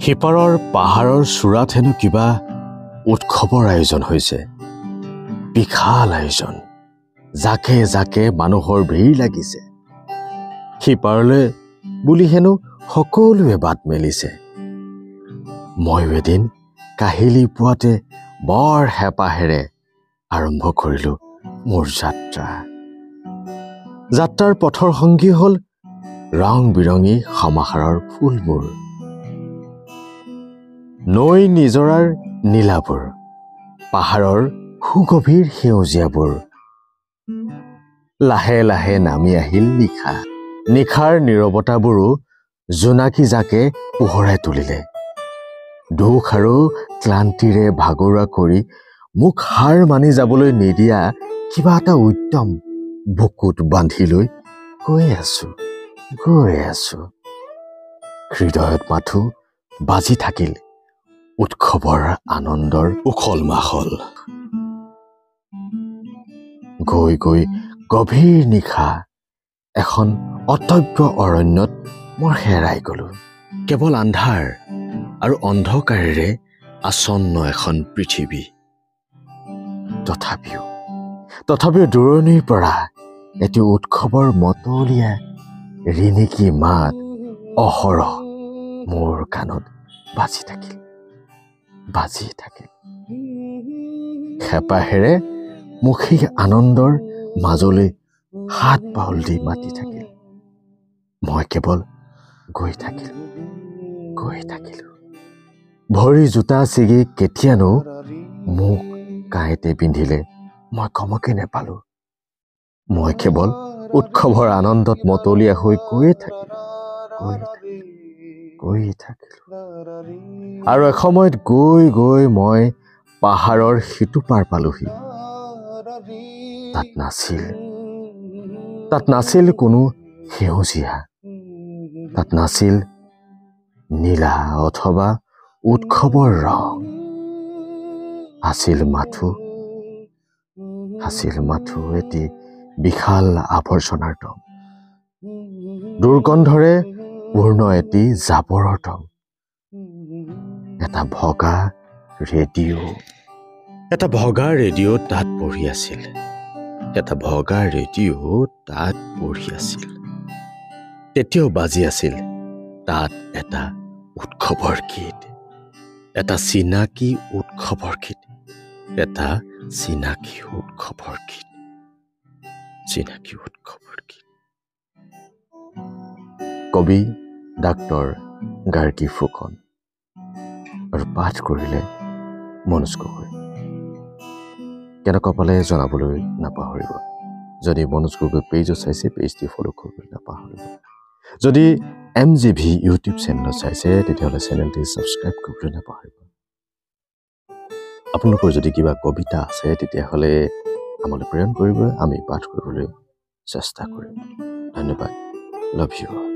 সিপাৰৰ পাহাৰৰ চূড়াত হেনো কিবা উৎসৱৰ আয়োজন হৈছে। বিশাল আয়োজন, জাকে জাকে মানুহৰ ভিৰ লাগিছে। সিপাৰলৈ বুলি হেনো সকলোৱে বাট মেলিছে। ময়ো এদিন কাহিলী পুৱাতে বৰ হেঁপাহেৰে আৰম্ভ কৰিলোঁ মোৰ যাত্ৰা। যাত্ৰাৰ পথৰ সংগী হ'ল ৰং বিৰঙী সমাহাৰৰ ফুলবোৰ, নৈ নিজৰাৰ নীলাবোৰ, পাহাৰৰ সুগভীৰ সেউজীয়াবোৰ। লাহে লাহে নামি আহিল নিশা। নিশাৰ নীৰৱতাবোৰো জোনাকী জাকে পোহৰাই তুলিলে। দুখ আৰু ক্লান্তিৰে ভাগৰুৱা কৰি মোক হাৰ মানি যাবলৈ নিদিয়া কিবা এটা উদ্যম বুকুত বান্ধি লৈ গৈ আছো। হৃদয়ত মাথো বাজি থাকিল উৎসৱৰ আনন্দৰ উখল মাখল। গৈ গৈ গভীৰ নিশা এখন অটব্য অৰণ্যত মই হেৰাই গলো। কেৱল আন্ধাৰ আৰু অন্ধকাৰেৰে আচ্ছন্ন এখন পৃথিৱী। তথাপিও দূৰণিৰ পৰা এটি উৎসৱৰ মতলীয়া ৰিণিকী মাত অহৰহ মোৰ কাণত বাজি থাকিল। হেঁপাহেৰে মোক সেই আনন্দৰ মাজলৈ হাত বাউল দি মাতি থাকিল। মই কেৱল গৈ থাকিলো। ভৰি জোতা ছিগি কেতিয়ানো মোক কাঁইতে পিন্ধিলে মই গমকে নেপালো। মই কেৱল উৎসৱৰ আনন্দত মতলীয়া হৈ গৈয়ে থাকিলো। আৰু এসময়ত গৈ গৈ মই পাহাৰৰ সিটো পাৰ পালোহি। তাত নাছিল কোনো সেউজীয়া, তাত নাছিল নীলা অথবা উৎসৱৰ ৰং। আছিল মাথো এটি বিশাল আৱৰ্জনাৰ দম, দুৰ্গন্ধৰে পূৰ্ণ এটি জাবৰৰ দম। এটা ভগা ৰেডিঅ' তাত পঢ়ি আছিল। তেতিয়াও বাজি আছিল তাত এটা উৎসৱৰ গীত, এটা চিনাকি উৎসৱৰ গীত। কবি ডাক্তৰ গাৰ্গী ফুকন আৰু পাঠ কৰিলে মনোজ গগৈ। কেনেকুৱা পালে জনাবলৈ নাপাহৰিব। যদি মনোজ গগৈ পেজো চাইছে, পেজটি ফ'ল' কৰিবলৈ নাপাহৰিব। যদি MGV ইউটিউব চেনেলত চাইছে, তেতিয়াহ'লে চেনেলটি ছাবস্ক্ৰাইব কৰিবলৈ নাপাহৰিব। আপোনালোকৰ যদি কিবা কবিতা আছে, তেতিয়াহ'লে আমালৈ প্ৰেৰণ কৰিব, আমি পাঠ কৰিবলৈ চেষ্টা কৰিম। ধন্যবাদ। Love you.